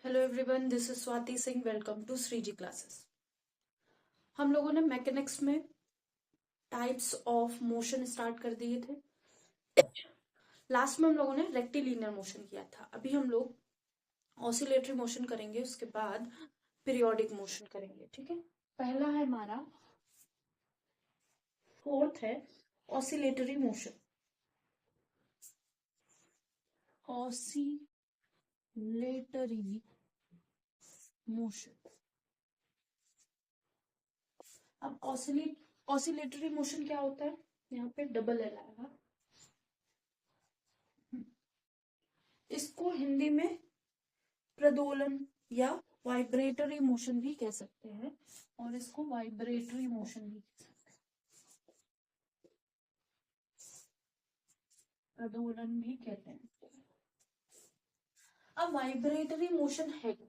Hello everyone, this is Swati Singh. Welcome to Shri ji classes. हम लोगों ने मैकेनिक्स में टाइप्स ऑफ मोशन स्टार्ट कर दिए थे। लास्ट में हम लोगों ने रेक्टिलिनियर मोशन किया था। अभी हम लोग ऑसिलेटरी मोशन करेंगे, उसके बाद पीरियोडिक मोशन करेंगे। ठीक है, पहला है हमारा फोर्थ है ऑसिलेटरी मोशन। Oscillatory motion. अब ऑसिलेटरी मोशन क्या होता है? यहाँ पे डबल एल आएगा। इसको हिंदी में प्रदोलन या वाइब्रेटरी मोशन भी कह सकते हैं, और इसको वाइब्रेटरी मोशन भी कह सकते हैं, प्रदोलन भी कहते हैं। अब वाइब्रेटरी मोशन है क्या?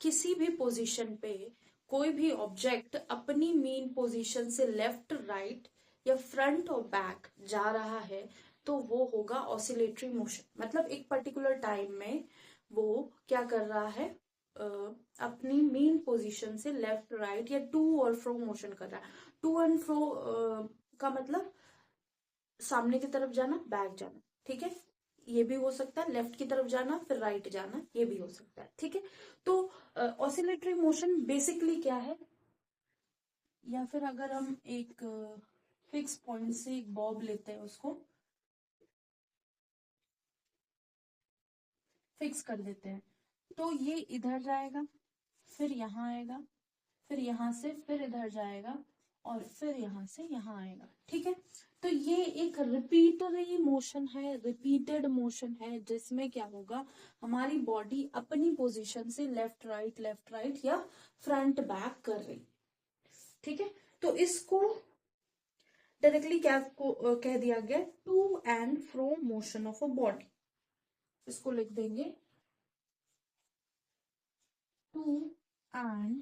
किसी भी पोजीशन पे कोई भी ऑब्जेक्ट अपनी मेन पोजीशन से लेफ्ट राइट या फ्रंट और बैक जा रहा है तो वो होगा ऑसिलेटरी मोशन। मतलब एक पर्टिकुलर टाइम में वो क्या कर रहा है, अपनी मेन पोजीशन से लेफ्ट राइट या टू और फ्रो मोशन कर रहा है। टू एंड फ्रो का मतलब सामने की तरफ जाना, बैक जाना। ठीक है, ये भी हो सकता है लेफ्ट की तरफ जाना फिर राइट जाना, ये भी हो सकता है। ठीक है, तो ऑसिलेटरी मोशन बेसिकली क्या है? या फिर अगर हम एक फिक्स पॉइंट से एक बॉब लेते हैं, उसको फिक्स कर देते हैं, तो ये इधर जाएगा, फिर यहाँ आएगा, फिर यहाँ से फिर इधर जाएगा, और फिर यहाँ से यहाँ आएगा। ठीक है, तो ये एक रिपीटरी मोशन है, रिपीटेड मोशन है, जिसमें क्या होगा, हमारी बॉडी अपनी पोजीशन से लेफ्ट राइट या फ्रंट बैक कर रही। ठीक है, तो इसको डायरेक्टली क्या कह दिया गया, to and fro motion of a body. इसको लिख देंगे to and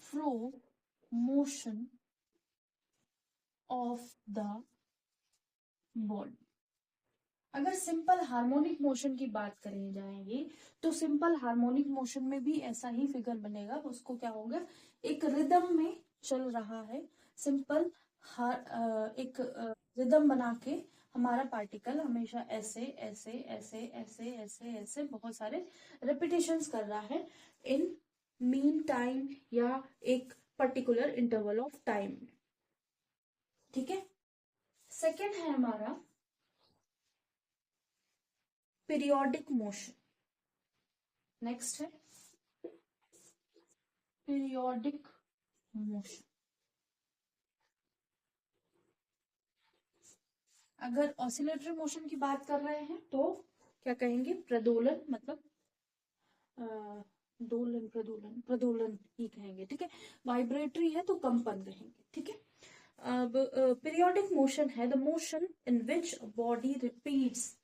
fro motion of the body. अगर सिंपल हार्मोनिक मोशन की बात करें जाएंगे तो सिंपल हार्मोनिक मोशन में भी ऐसा ही फिगर बनेगा। उसको क्या होगा, एक रिदम में चल रहा है, सिंपल एक रिदम बना के हमारा पार्टिकल हमेशा ऐसे ऐसे ऐसे ऐसे ऐसे ऐसे बहुत सारे रिपीटेशंस कर रहा है इन मीन टाइम या एक पर्टिकुलर इंटरवल ऑफ टाइम में। ठीक है, सेकेंड है हमारा पीरियोडिक मोशन। नेक्स्ट है पीरियोडिक मोशन। अगर ऑसिलेटरी मोशन की बात कर रहे हैं तो क्या कहेंगे, प्रदोलन, मतलब दोलन प्रदोलन, प्रदोलन ही कहेंगे। ठीक है, वाइब्रेटरी है तो कंपन कहेंगे। ठीक है, अब पीरियोडिक मोशन है the motion in which body repeats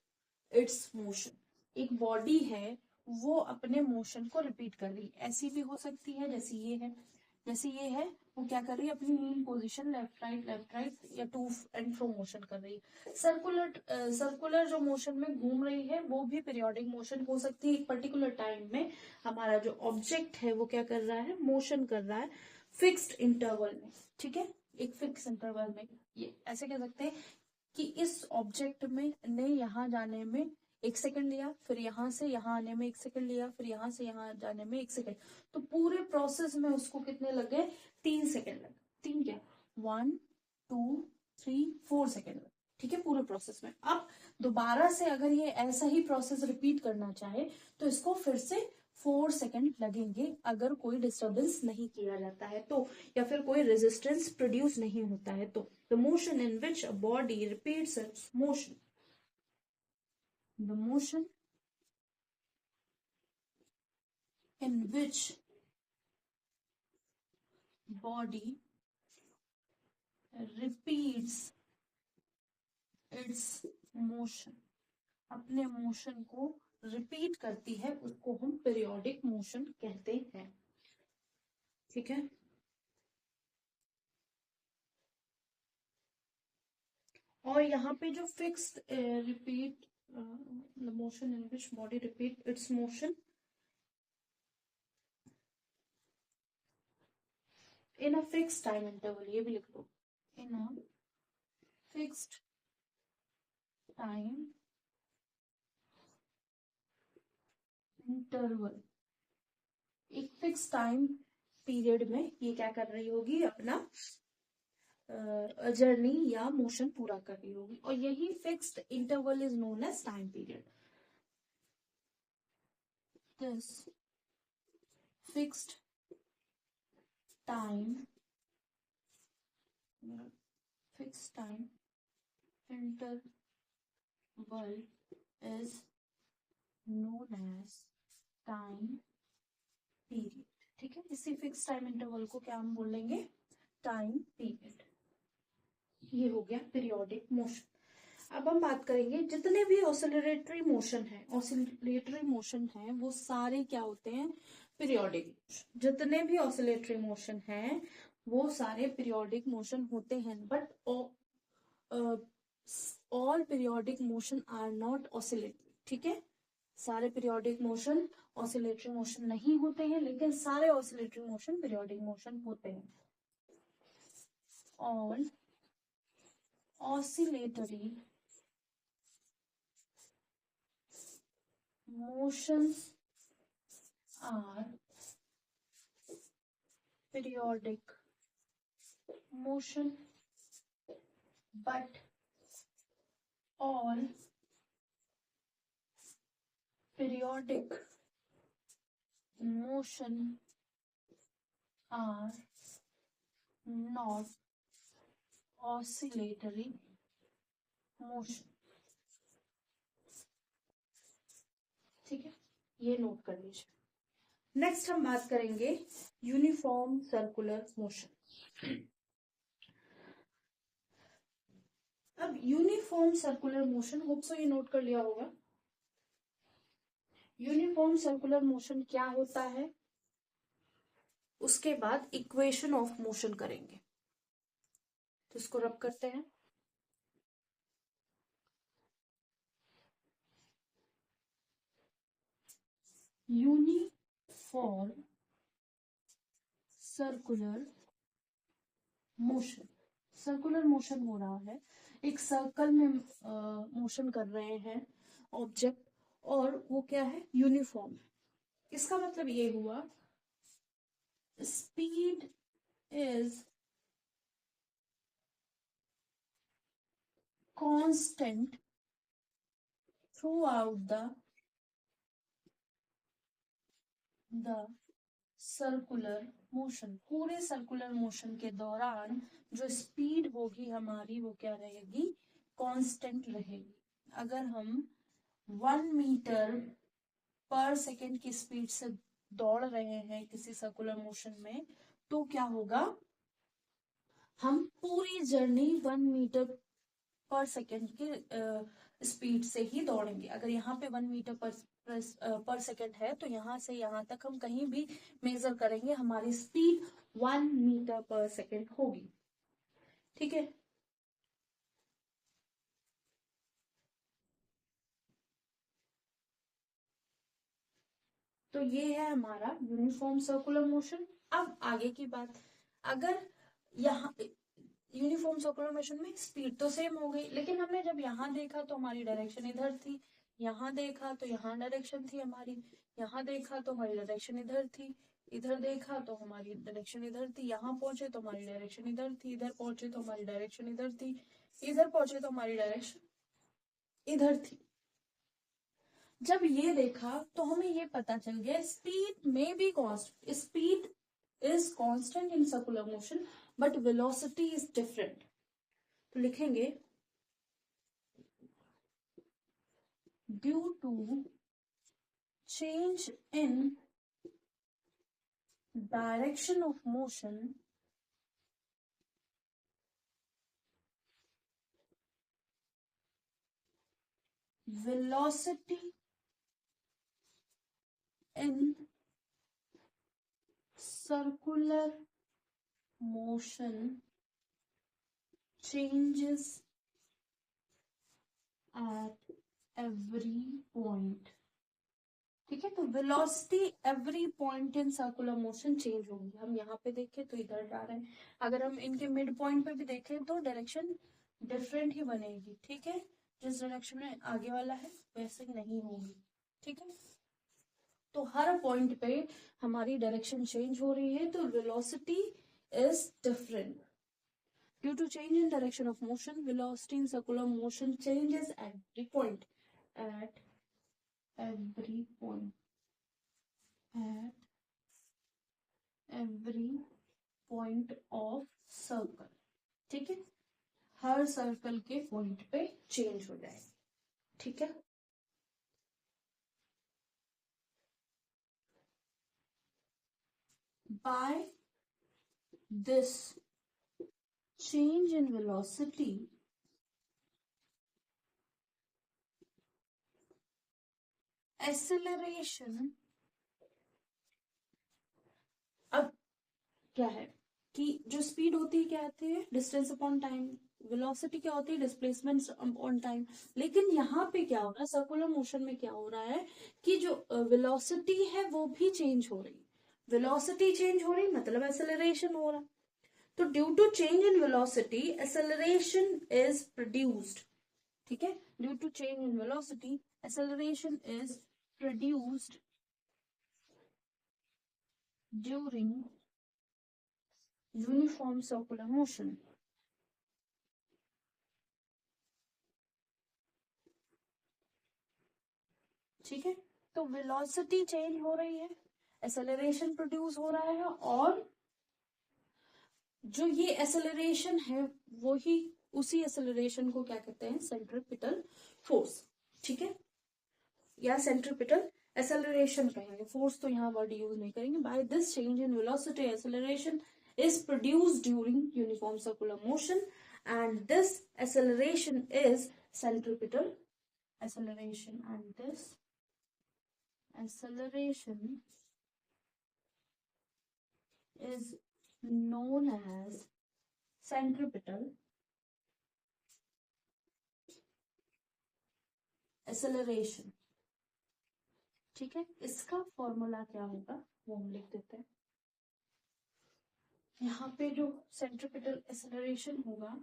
it's motion. एक बॉडी है, वो अपने मोशन को रिपीट कर रही है। ऐसी भी हो सकती है जैसे ये है, जैसे ये है, वो क्या कर रही है, अपनी मेन पोजीशन लेफ्ट राइट या टू एंड फ्रो मोशन कर रही है। सर्कुलर जो मोशन में घूम रही है वो भी पीरियोडिक मोशन हो सकती है। एक पर्टिकुलर टाइम में हमारा जो ऑब्जेक्ट है वो क्या कर रहा है, मोशन कर रहा है फिक्स्ड इंटरवल में। ठीक है, एक फिक्स इंटरवल में, ये ऐसे कह सकते हैं कि इस ऑब्जेक्ट में ने यहाँ जाने में 1 सेकंड लिया, फिर यहाँ से यहाँ आने में 1 सेकंड लिया, फिर यहाँ से यहाँ जाने में 1 सेकंड। तो पूरे प्रोसेस में उसको कितने लग गए, 3 सेकंड लगे। तीन क्या, 1 2 3 4 सेकंड लगे। ठीक है, पूरे प्रोसेस में। अब दोबारा से अगर ये ऐसा ही प्रोसेस रिपीट करना चाहे तो इसको फिर से 4 सेकंड लगेंगे, अगर कोई डिस्टरबेंस नहीं किया जाता है तो, या फिर कोई रेजिस्टेंस प्रोड्यूस नहीं होता है तो। The motion in which a body repeats its motion. The motion in which body repeats its motion, अपने मोशन को रिपीट करती है, उसको हम पीरियोडिक मोशन कहते हैं। ठीक है, और यहाँ पे जो fixed repeat, motion in which body repeat it's motion, in a fix time interval, ये भी लिख लो, इन अ फिक्स्ड टाइम इंटरवल, एक फिक्स टाइम पीरियड में ये क्या कर रही होगी, अपना जर्नी या मोशन पूरा कर रही होगी, और यही fixed interval is known as time period. This fixed time fixed time interval is known as time period. ठीक है, इसी फिक्स टाइम इंटरवल को क्या हम बोलेंगे, टाइम पीरियड. ये हो गया पीरियोडिक मोशन. अब हम बात करेंगे जितने भी ऑसिलेटरी मोशन है, ऑसिलेटरी मोशन है वो सारे क्या होते हैं, पीरियोडिक. जितने भी ऑसिलेटरी मोशन है वो सारे पीरियोडिक मोशन होते हैं, but all periodic motion are not oscillatory. ठीक है, सारे पीरियोडिक मोशन ऑसिलेटरी मोशन नहीं होते हैं, लेकिन सारे ऑसिलेटरी मोशन पीरियोडिक मोशन होते हैं. All oscillatory motions are periodic motion, but all periodic motion are not oscillatory motion. ठीक है, ये नोट कर लीजिए. नेक्स्ट हम बात करेंगे यूनिफॉर्म सर्कुलर मोशन. अब uniform circular motion, hope so ये नोट कर लिया होगा. यूनिफॉर्म सर्कुलर मोशन क्या होता है, उसके बाद इक्वेशन ऑफ मोशन करेंगे. तो इसको रब करते हैं. Uniform circular motion, circular motion हो रहा है, एक सर्कल में मोशन कर रहे हैं ऑब्जेक्ट, और वो क्या है, यूनिफॉर्म. इसका मतलब ये हुआ speed is constant through out the circular motion. पूरे सर्कुलर मोशन के दौरान जो स्पीड होगी हमारी वो क्या रहेगी, कांस्टेंट रहेगी. अगर हम 1 मीटर पर सेकेंड की स्पीड से दौड़ रहे हैं किसी सर्कुलर मोशन में, तो क्या होगा, हम पूरी जर्नी 1 मीटर पर सेकेंड की स्पीड से ही दौड़ेंगे. अगर यहाँ पे 1 मीटर पर सेकेंड है, तो यहाँ से यहाँ तक हम कहीं भी मेजर करेंगे, हमारी स्पीड 1 मीटर पर सेकेंड होगी. ठीक है, तो ये है हमारा यूनिफॉर्म सर्कुलर मोशन. अब आगे की बात, अगर यहाँ यूनिफॉर्म सर्कुलर मोशन में स्पीड तो सेम हो गई, लेकिन हमने जब यहाँ देखा तो हमारी डायरेक्शन इधर थी, यहाँ देखा तो यहाँ डायरेक्शन थी हमारी, यहाँ देखा तो हमारी डायरेक्शन इधर थी, इधर देखा तो हमारी डायरेक्शन इधर थी, यहाँ पहुंचे तो हमारी डायरेक्शन इधर थी, इधर पहुंचे तो हमारी डायरेक्शन इधर थी, इधर पहुंचे तो हमारी डायरेक्शन इधर थी. जब ये देखा तो हमें ये पता चल गया स्पीड में भी constant, speed is constant in circular motion but velocity is different. तो लिखेंगे due to change in direction of motion velocity in circular motion changes at every point. ठीक है, तो velocity every point in circular motion change होगी। हम यहाँ पे देखें तो इधर जा रहे हैं, अगर हम इनके मिड पॉइंट पे भी देखें तो डायरेक्शन डिफरेंट ही बनेगी। ठीक है, जिस डायरेक्शन में आगे वाला है वैसे नहीं होगी। ठीक है, तो हर पॉइंट पे हमारी डायरेक्शन चेंज हो रही है, तो velocity is different due to change in direction of motion. Velocity in circular motion changes at every point, at every point, at every point of circle। ठीक है, हर सर्कल के पॉइंट पे चेंज हो जाएगी। ठीक है, by this change in velocity, acceleration, अब क्या है कि जो स्पीड होती है क्या आती है, डिस्टेंस अपॉन टाइम। वेलोसिटी क्या होती है, डिस्प्लेसमेंट अपॉन टाइम। लेकिन यहाँ पे क्या हो रहा है, सर्कुलर मोशन में क्या हो रहा है कि जो वेलोसिटी है वो भी चेंज हो रही। वेलोसिटी चेंज हो रही मतलब एक्सेलरेशन हो रहा। तो due to change in velocity acceleration is produced. ठीक है, due to change in velocity acceleration is produced during uniform circular motion. ठीक है, तो वेलोसिटी चेंज हो रही है, एक्सेलरेशन प्रोड्यूस हो रहा है, और जो ये एक्सेलरेशन है वो ही उसी एक्सेलरेशन को क्या कहते हैं, सेंट्रीपिटल फोर्स। ठीक है, या सेंट्रीपिटल एक्सेलरेशन कहेंगे, फोर्स तो यहाँ वर्ड यूज नहीं करेंगे। By this change in velocity acceleration is produced during uniform circular motion, and this acceleration is centripetal acceleration, and this acceleration is known as centripetal acceleration। ठीक है, इसका formula क्या होगा वो हम लिख देते हैं। यहाँ पे जो सेंट्रिपिटल एक्सेलरेशन होगा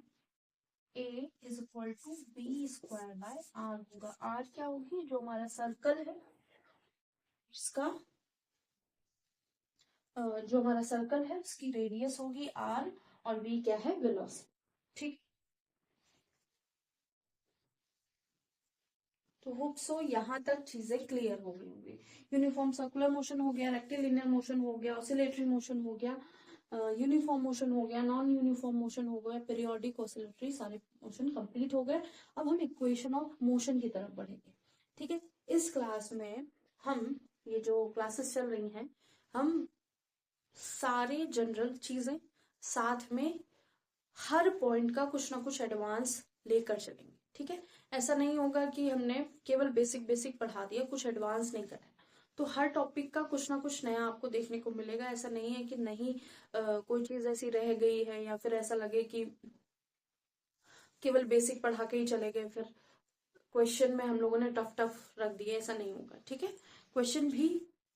a is equal to b square by r होगा। आर क्या होगी, जो हमारा सर्कल है इसका, जो हमारा सर्कल है उसकी रेडियस होगी आर, और v क्या है, वेलोसिटी। ठीक, तो होप सो यहाँ तक चीजें क्लियर हो गई होंगी। यूनिफॉर्म सर्कुलर मोशन हो गया, रेक्टिलिनियर मोशन हो गया, ऑसिलेटरी मोशन हो गया, यूनिफॉर्म मोशन हो गया, नॉन यूनिफॉर्म मोशन हो गया, पीरियोडिक, ऑसिलेटरी, सारे मोशन कंप्लीट हो गए। अब हम इक्वेशन ऑफ मोशन की तरफ बढ़ेंगे। ठीक है, इस क्लास में हम, ये जो क्लासेस चल रही हैं, हम सारे जनरल चीजें साथ में हर पॉइंट का कुछ ना कुछ एडवांस लेकर चलेंगे। ठीक है, ऐसा नहीं होगा कि हमने केवल बेसिक बेसिक पढ़ा दिया, कुछ एडवांस नहीं करा। तो हर टॉपिक का कुछ ना कुछ नया आपको देखने को मिलेगा। ऐसा नहीं है कि नहीं कोई चीज ऐसी रह गई है, या फिर ऐसा लगे कि केवल बेसिक पढ़ा के ही चले गए, फिर क्वेश्चन में हम लोगों ने टफ टफ रख दिए, ऐसा नहीं होगा। ठीक है, क्वेश्चन भी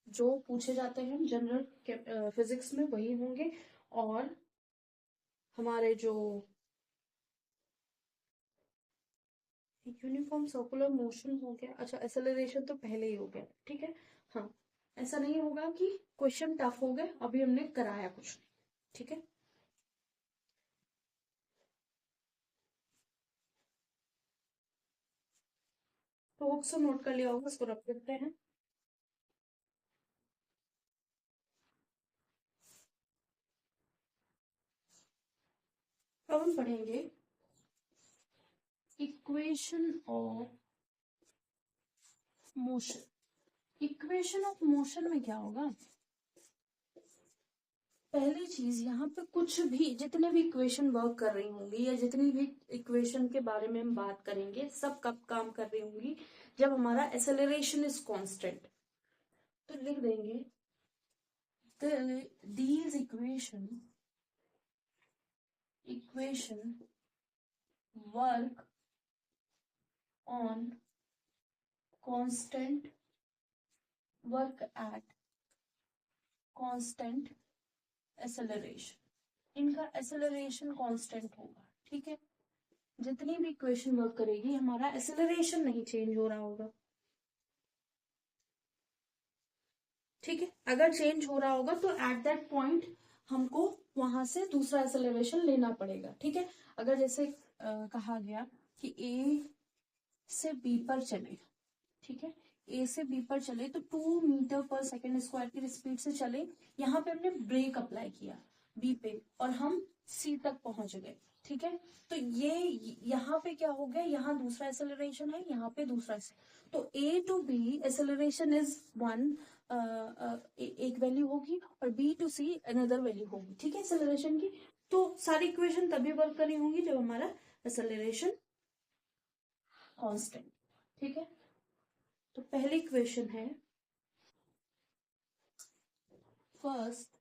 जो पूछे जाते हैं जनरल फिजिक्स में वही होंगे, और हमारे जो यूनिफॉर्म सर्कुलर मोशन हो गया, अच्छा एक्सेलरेशन तो पहले ही हो गया। ठीक है, हाँ, ऐसा नहीं होगा कि क्वेश्चन टफ हो गए, अभी हमने कराया कुछ नहीं। ठीक है, तो बुक्स नोट कर लिया होगा, इसको रख देते हैं। अब हम पढ़ेंगे equation of motion. Equation of motion में क्या होगा, पहली चीज यहाँ पे कुछ भी जितने भी इक्वेशन वर्क कर रही होंगी, या जितनी भी इक्वेशन के बारे में हम बात करेंगे, सब कब काम कर रही होंगी, जब हमारा एक्सेलरेशन इज कांस्टेंट। तो लिख देंगे these equation work on constant work at constant acceleration, इनका एक्सेलरेशन कांस्टेंट होगा, ठीक है। जितनी भी इक्वेशन वर्क करेगी हमारा एक्सेलरेशन नहीं चेंज हो रहा होगा, ठीक है। अगर चेंज हो रहा होगा तो एट दैट पॉइंट हमको वहां से दूसरा एक्सेलरेशन लेना पड़ेगा, ठीक है। अगर जैसे कहा गया कि ए से बी पर चले, ठीक है, ए से बी पर चले तो 2 मीटर पर सेकेंड स्क्वायर की स्पीड से चले, यहाँ पे हमने ब्रेक अप्लाई किया बी पे और हम सी तक पहुंच गए, ठीक है। तो ये यहाँ पे क्या हो गया, यहाँ दूसरा एक्सेलरेशन है, यहाँ पे दूसरा तो a to b acceleration is 1, एक वैल्यू होगी और b to c another value होगी, ठीक है, एक्सेलरेशन की। तो सारी इक्वेशन तभी वर्क करनी होंगी जब हमारा एक्सेलरेशन कांस्टेंट, ठीक है। तो पहली इक्वेशन है first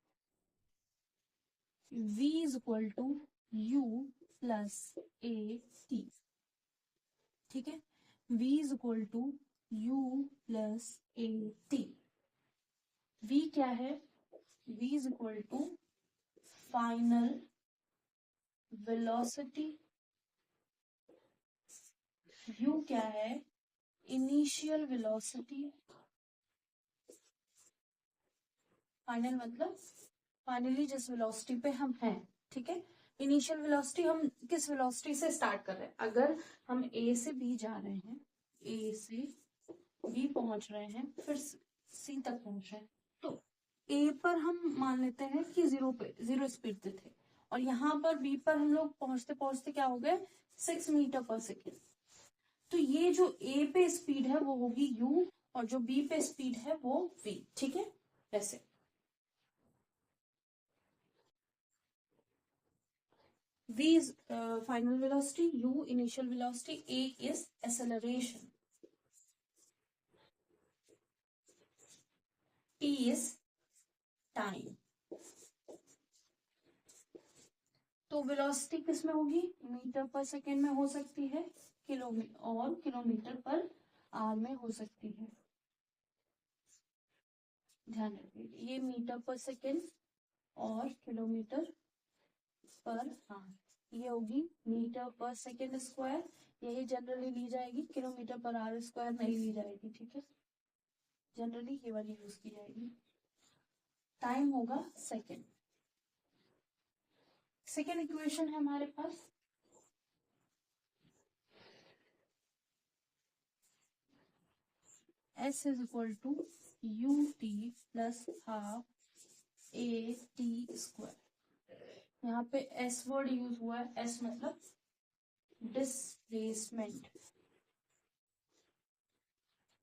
v is equal to u plus a t, ठीक है, v is equal to u plus a t. v क्या है, v is equal to final velocity, u क्या है, इनिशियल वेलोसिटी, फाइनल मतलब फाइनली जिस वेलोसिटी पे हम हैं, ठीक है। इनिशियल वेलोसिटी हम किस वेलोसिटी से स्टार्ट कर रहे हैं, अगर हम ए से बी जा रहे हैं, ए से बी पहुंच रहे हैं, फिर सी तक पहुंच रहे हैं, तो ए पर हम मान लेते हैं कि जीरो स्पीड पे थे और यहाँ पर बी पर हम लोग पहुंचते पहुंचते क्या हो गए 6 मीटर पर सेकेंड। तो ये जो ए पे स्पीड है वो होगी यू और जो बी पे स्पीड है वो वी, ठीक है। ऐसे v is final velocity, u initial velocity, a is acceleration, t is time। तो वेलोसिटी किस में होगी, मीटर पर सेकेंड में हो सकती है, किलोमीटर और किलोमीटर पर आवर में हो सकती है, ध्यान रखिए ये मीटर पर सेकेंड और किलोमीटर पर आवर, ये होगी मीटर पर सेकेंड स्क्वायर, यही जनरली ली जाएगी, किलोमीटर पर आवर स्क्वायर नहीं ली जाएगी, ठीक है, जनरली ये वाली यूज की जाएगी। टाइम होगा सेकेंड। सेकेंड इक्वेशन है हमारे पास s is equal to u t plus half a t square. यहाँ पे s वर्ड यूज हुआ है, s मतलब डिस्प्लेसमेंट,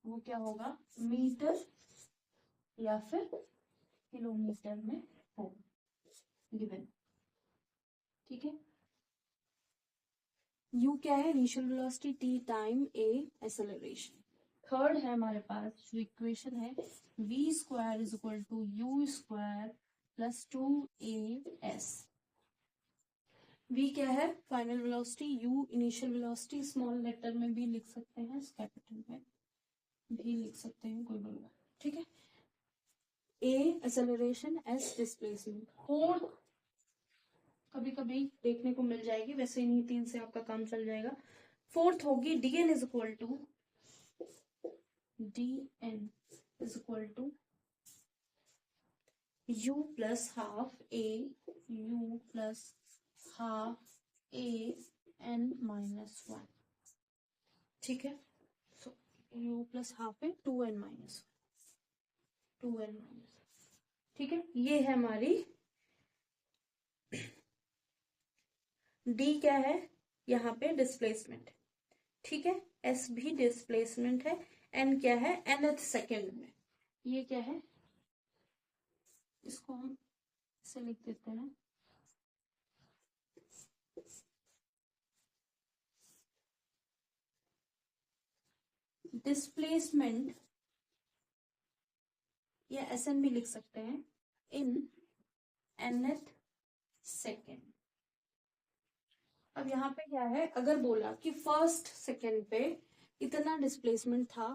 वो क्या होगा मीटर या फिर किलोमीटर में हो गिवन, ठीक है। u क्या है, initial velocity, t time, a acceleration. Third है हमारे पास जो इक्वेशन है v square is equal to u square plus 2as। v क्या है, final velocity, u initial velocity, small letter में भी लिख सकते हैं, कैपिटल में भी लिख सकते हैं, कोई बड़ी बात, ठीक है। a acceleration, s displacement. Fourth कभी कभी देखने को मिल जाएगी, वैसे इन्हीं तीन से आपका काम चल जाएगा। फोर्थ होगी dn is equal to dn is equal to u plus half a u plus half a n minus 1, ठीक है। So u plus half a 2n minus 2n minus, ठीक है। ये है हमारी d क्या है, यहाँ पे डिस्प्लेसमेंट, ठीक है, s भी डिस्प्लेसमेंट है, n क्या है nth सेकेंड में, ये क्या है, इसको हम इसे लिख देते हैं डिस्प्लेसमेंट, या एसएन भी लिख सकते हैं, इन nth सेकेंड। अब यहाँ पे क्या है, अगर बोला कि फर्स्ट सेकेंड पे इतना डिस्प्लेसमेंट था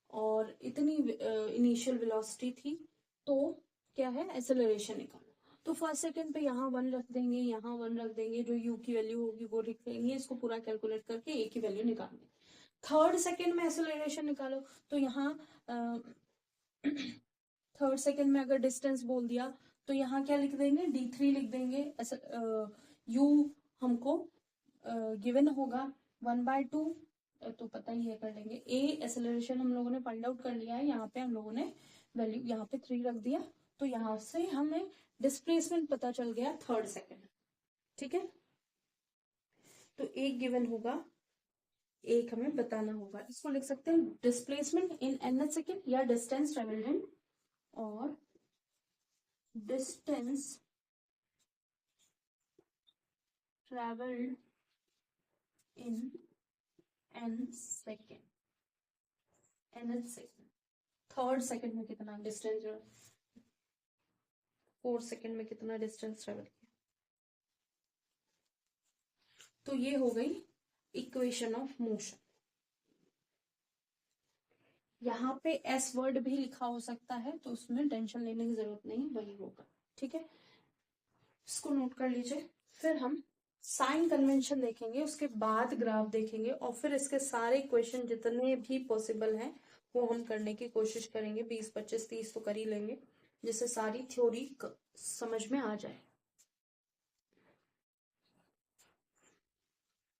और इतनी इनिशियल वेलोसिटी थी, तो क्या है, एक्सेलरेशन निकालो। तो फर्स्ट सेकंड पे यहाँ 1 रख देंगे, यहाँ 1 रख देंगे, जो यू की वैल्यू होगी वो लिख देंगे, इसको पूरा कैलकुलेट करके ए की वैल्यू निकाल देंगे। थर्ड सेकंड में एक्सेलरेशन निकालो, तो यहाँ थर्ड सेकंड में अगर डिस्टेंस बोल दिया तो यहाँ क्या लिख देंगे, d3 लिख देंगे। यू हमको गिवन होगा 1/2, तो पता ही है, कर लेंगे। ए एक्सेलरेशन हम लोगों ने फाइंड आउट कर लिया है, यहाँ पे हम लोगों ने वैल्यू यहाँ पे 3 रख दिया, तो यहाँ से हमें डिस्प्लेसमेंट पता चल गया थर्ड सेकंड। ठीक है, तो एक गिवन होगा, एक हमें बताना होगा। इसको लिख सकते हैं डिस्प्लेसमेंट इन nth सेकंड या डिस्टेंस ट्रेवल्ड इन, और distance travelled in nth second, nth second. Third second में कितना डिस्टेंस, फोर्थ सेकंड में कितना डिस्टेंस ट्रेवल किया। तो ये हो गई इक्वेशन ऑफ मोशन। यहाँ पे एस वर्ड भी लिखा हो सकता है, तो उसमें टेंशन लेने की जरूरत नहीं, वही होगा। ठीक है, इसको नोट कर लीजिए। फिर हम साइन कन्वेंशन देखेंगे, उसके बाद ग्राफ देखेंगे, और फिर इसके सारे क्वेश्चन जितने भी पॉसिबल हैं वो हम करने की कोशिश करेंगे। 20, 25, 30 तो कर ही लेंगे, जिससे सारी थ्योरी समझ में आ जाए।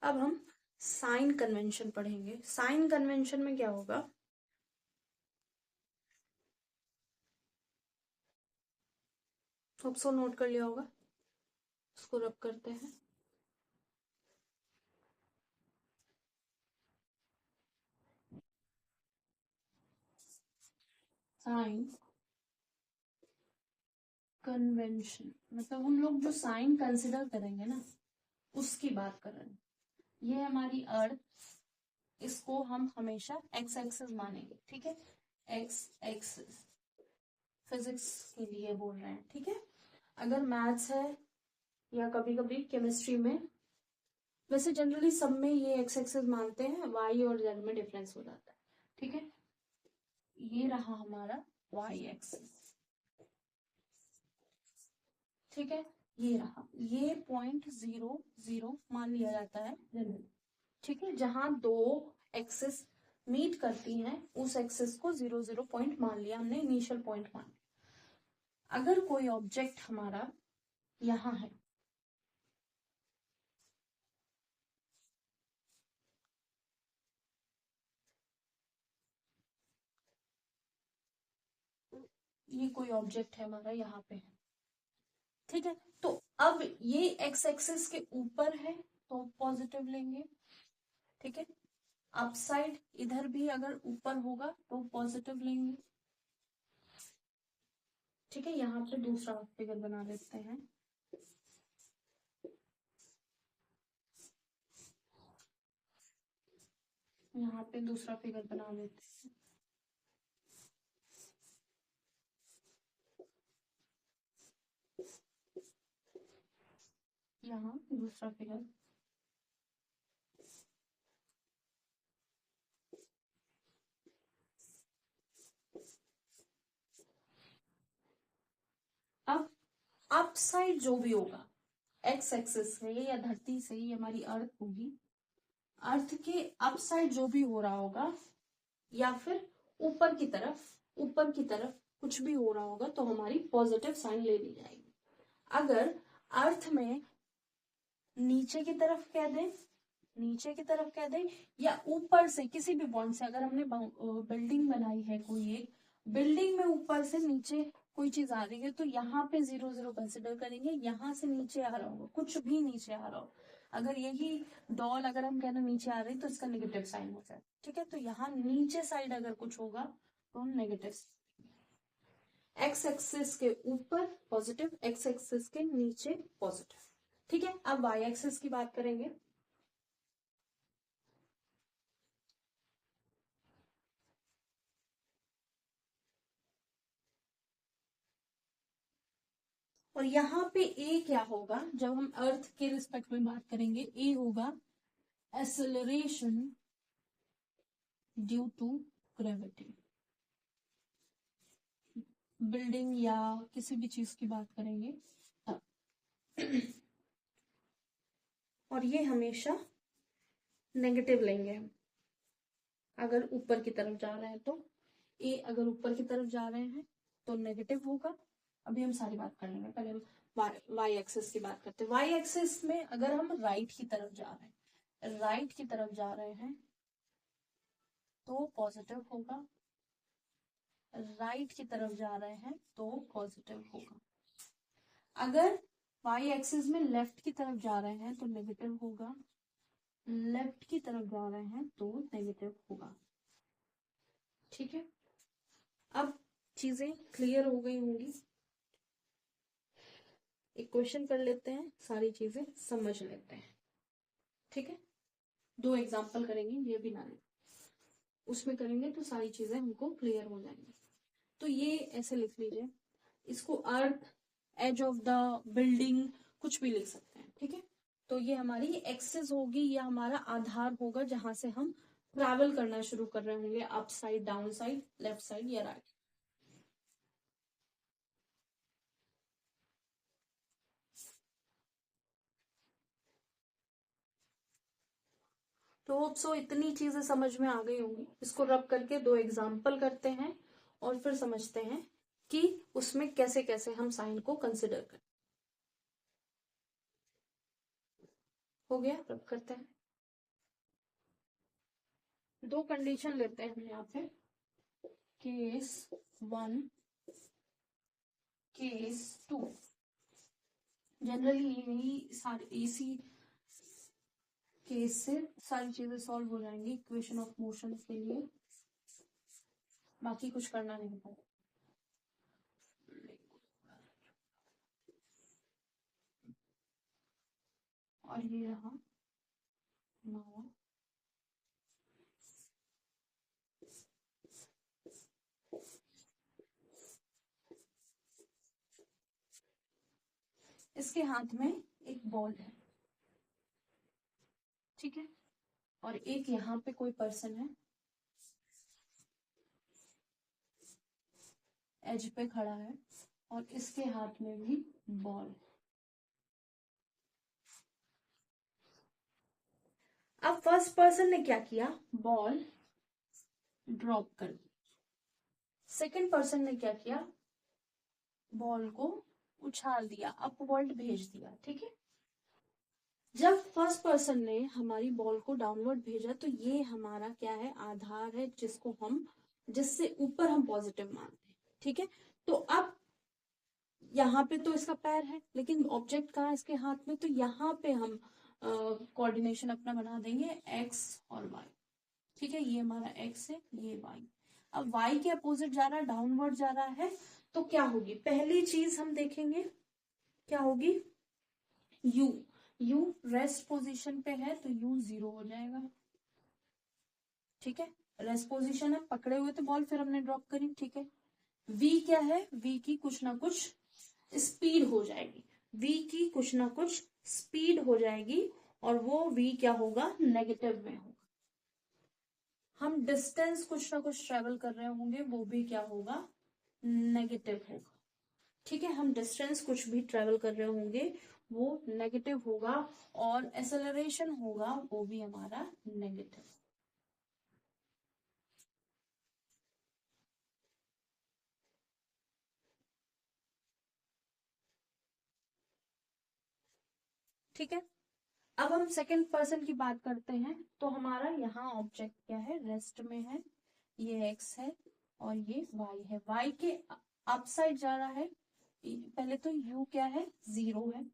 अब हम साइन कन्वेंशन पढ़ेंगे। साइन कन्वेंशन में क्या होगा, सबको नोट कर लिया होगा, इसको रब करते हैं। साइन कन्वेंशन मतलब हम लोग जो साइन कंसिडर करेंगे ना, उसकी बात कर रहे हैं। ये हमारी अर्थ, इसको हम हमेशा एक्स एक्सिस मानेंगे। ठीक है, एक्स एक्सिस फिजिक्स के लिए बोल रहे हैं। ठीक है, अगर मैथ्स है या कभी कभी केमिस्ट्री में, वैसे जनरली सब में ये एक्स एक्सिस मानते हैं, वाई और जेड में डिफरेंस हो जाता है। ठीक है, ये रहा हमारा वाई एक्सिस। ठीक है, ये रहा, ये 0.00 मान लिया जाता है जनरली। ठीक है, जहां दो एक्सिस मीट करती हैं, उस एक्सिस को 0 पॉइंट मान लिया हमने, इनिशियल पॉइंट मान लिया। अगर कोई ऑब्जेक्ट हमारा यहां है, ये कोई ऑब्जेक्ट है हमारा यहाँ पे है। ठीक है, तो अब ये एक्स एक्सिस के ऊपर है तो पॉजिटिव लेंगे। ठीक है, अपसाइड इधर भी अगर ऊपर होगा तो पॉजिटिव लेंगे। ठीक है, यहाँ पे दूसरा फिगर बना लेते हैं। यहाँ पे दूसरा फिगर बना लेते हैं। यहाँ दूसरा फिगर, अब अप साइड जो भी होगा, एक्स एक्सिस से या धरती से, ये हमारी अर्थ होगी, अर्थ के अप साइड जो भी हो रहा होगा, या फिर ऊपर की तरफ कुछ भी हो रहा होगा, तो हमारी पॉजिटिव साइन ले ली जाएगी। अगर अर्थ में नीचे की तरफ कह दें या ऊपर से किसी भी पॉइंट से, अगर हमने बिल्डिंग बनाई है, कोई एक बिल्डिंग में ऊपर से नीचे कोई चीज आ रही है, तो यहाँ पे 0 कंसिडर करेंगे। यहाँ से नीचे आ रहा होगा, कुछ भी नीचे आ रहा हो, अगर यही डॉल अगर हम कहना नीचे आ रही, तो इसका नेगेटिव साइन हो जाए। ठीक है, तो यहाँ नीचे साइड अगर कुछ होगा तो हम नेगेटिव, एक्स एक्सिस के ऊपर पॉजिटिव, एक्स एक्सिस के नीचे पॉजिटिव। ठीक है, अब वाई एक्सिस की बात करेंगे। और यहाँ पे ए क्या होगा, जब हम अर्थ के रिस्पेक्ट में बात करेंगे, ए होगा acceleration due to gravity. Building या किसी भी चीज की बात करेंगे तब। और ये हमेशा नेगेटिव लेंगे हम, अगर ऊपर की तरफ जा रहे हैं तो। ए अगर ऊपर की तरफ जा रहे हैं तो नेगेटिव होगा। अभी हम सारी बात कर लेंगे, पहले हम वाई एक्सिस की बात करते हैं। वाई एक्सिस में अगर हम राइट की तरफ जा रहे हैं, राइट की तरफ जा रहे हैं तो पॉजिटिव होगा, राइट की तरफ जा रहे हैं तो पॉजिटिव होगा। अगर वाई एक्सिस में लेफ्ट की तरफ जा रहे हैं तो नेगेटिव होगा, लेफ्ट की तरफ जा रहे हैं तो नेगेटिव होगा। ठीक है, अब चीजें क्लियर हो गई होंगी। एक क्वेश्चन कर लेते हैं, सारी चीजें समझ लेते हैं। ठीक है, 2 एग्जाम्पल करेंगे, ये भी ना ले, उसमें करेंगे तो सारी चीजें हमको क्लियर हो जाएंगी। तो ये ऐसे लिख लीजिए, इसको अर्थ, एज ऑफ द बिल्डिंग, कुछ भी लिख सकते हैं। ठीक है, तो ये हमारी एक्सिस होगी, या हमारा आधार होगा जहां से हम ट्रैवल करना शुरू कर रहे होंगे, up side, down side, left side या राइट। तो सो इतनी चीजें समझ में आ गई होंगी। इसको रब करके 2 एग्जाम्पल करते हैं और फिर समझते हैं कि उसमें कैसे कैसे हम साइन को कंसिडर करें। हो गया, रब करते हैं। 2 कंडीशन लेते हैं हम यहाँ पे, केस 1, केस 2। जनरली यही सारी इसी केस से सारी चीजें सॉल्व हो जाएंगी इक्वेशन ऑफ मोशन के लिए, बाकी कुछ करना नहीं पड़ेगा। और ये रहा हमारा इसके हाथ में एक बॉल है, ठीक है, और एक यहाँ पे कोई पर्सन है, एज पे खड़ा है, और इसके हाथ में भी बॉल। अब फर्स्ट पर्सन ने क्या किया, बॉल ड्रॉप कर दी। सेकंड पर्सन ने क्या किया, बॉल को उछाल दिया, अपवर्ड भेज दिया। ठीक है, जब फर्स्ट पर्सन ने हमारी बॉल को डाउनवर्ड भेजा तो ये हमारा क्या है, आधार है, जिसको हम, जिससे ऊपर हम पॉजिटिव मानते हैं। ठीक है, तो अब यहाँ पे तो इसका पैर है, लेकिन ऑब्जेक्ट कहाँ है, इसके हाथ में, तो यहाँ पे हम कोऑर्डिनेशन अपना बना देंगे एक्स और वाई। ठीक है, ये हमारा एक्स है, ये वाई। अब वाई के अपोजिट जा रहा है, डाउनवर्ड जा रहा है, तो क्या होगी, पहली चीज हम देखेंगे क्या होगी, यू। यू रेस्ट पोजीशन पे है तो यू 0 हो जाएगा। ठीक है, रेस्ट पोजीशन है, पकड़े हुए थे बॉल, फिर हमने ड्रॉप करी। ठीक है, वी क्या है, वी की कुछ ना कुछ स्पीड हो जाएगी, वी की कुछ ना कुछ स्पीड हो जाएगी, और वो वी क्या होगा, नेगेटिव में होगा। हम डिस्टेंस कुछ ना कुछ ट्रेवल कर रहे होंगे, वो भी क्या होगा, नेगेटिव होगा। ठीक है, हम डिस्टेंस कुछ भी ट्रेवल कर रहे होंगे वो नेगेटिव होगा, और एक्सेलरेशन होगा वो भी हमारा नेगेटिव। ठीक है, अब हम सेकंड पर्सन की बात करते हैं। तो हमारा यहाँ ऑब्जेक्ट क्या है, रेस्ट में है, ये एक्स है और ये वाई है। वाई के अप साइड जा रहा है, पहले तो यू क्या है, 0 है,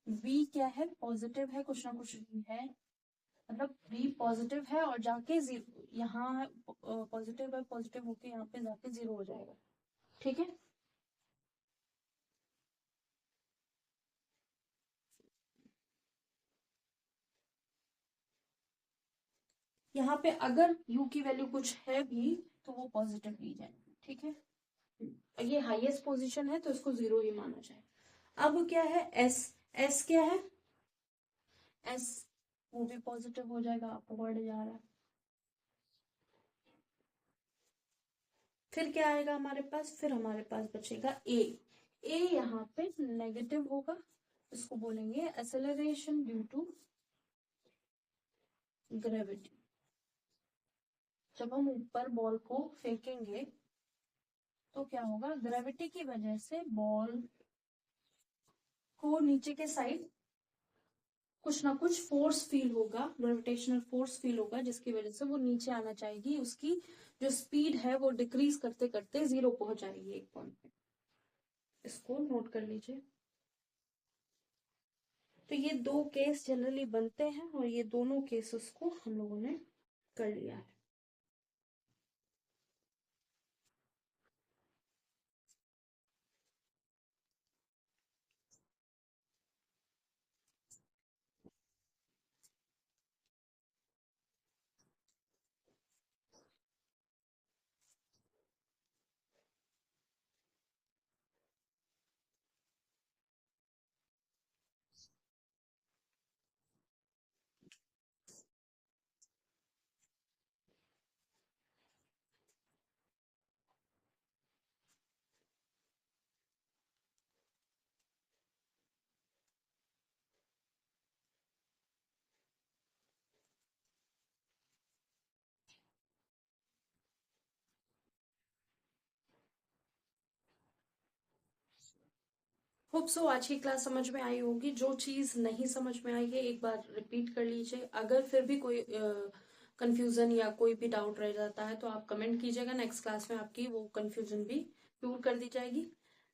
वी क्या है, पॉजिटिव है, कुछ ना कुछ भी है, मतलब वी पॉजिटिव है और जाके यहाँ पॉजिटिव है, पॉजिटिव होके यहाँ पे जाके 0 हो जाएगा। ठीक है, यहाँ पे अगर u की वैल्यू कुछ है भी तो वो पॉजिटिव ली जाएगी। ठीक है, ये हाईएस्ट पोजीशन है तो इसको 0 ही माना जाए। अब क्या है, s, s क्या है, s वो भी पॉजिटिव हो जाएगा, अपवर्ड जा रहा है। फिर क्या आएगा हमारे पास, फिर हमारे पास बचेगा ए। ए यहाँ पे नेगेटिव होगा, इसको बोलेंगे एक्सेलरेशन ड्यू टू ग्रेविटी। जब हम ऊपर बॉल को फेंकेंगे तो क्या होगा, ग्रेविटी की वजह से बॉल को नीचे के साइड कुछ ना कुछ फोर्स फील होगा, ग्रेविटेशनल फोर्स फील होगा, जिसकी वजह से वो नीचे आना चाहेगी। उसकी जो स्पीड है वो डिक्रीज करते करते 0 पहुंच जाएगी एक पॉइंट पे। इसको नोट कर लीजिए। तो ये 2 केस जनरली बनते हैं और ये दोनों केसेस को हम लोगों ने कर लिया है। होप सो आज की क्लास समझ में आई होगी। जो चीज नहीं समझ में आई है एक बार रिपीट कर लीजिए। अगर फिर भी कोई कंफ्यूजन या कोई भी डाउट रह जाता है तो आप कमेंट कीजिएगा, नेक्स्ट क्लास में आपकी वो कंफ्यूजन भी दूर कर दी जाएगी।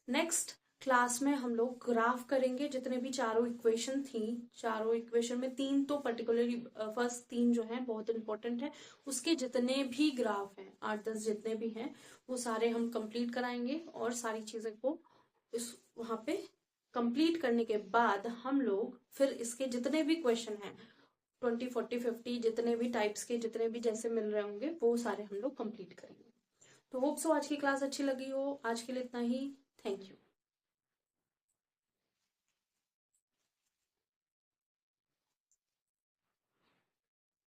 नेक्स्ट क्लास में हम लोग ग्राफ करेंगे। जितने भी चारों इक्वेशन थी, चारों इक्वेशन में 3 तो पर्टिकुलरली फर्स्ट 3 जो है बहुत इंपॉर्टेंट है, उसके जितने भी ग्राफ हैं 8-10 जितने भी हैं वो सारे हम कंप्लीट कराएंगे। और सारी चीजें को इस वहां पे कंप्लीट करने के बाद हम लोग फिर इसके जितने भी क्वेश्चन हैं 20, 40, 50 जितने भी टाइप्स के जितने भी जैसे मिल रहे होंगे वो सारे हम लोग कंप्लीट करेंगे। तो होप सो आज की क्लास अच्छी लगी हो। आज के लिए इतना ही। Thank you.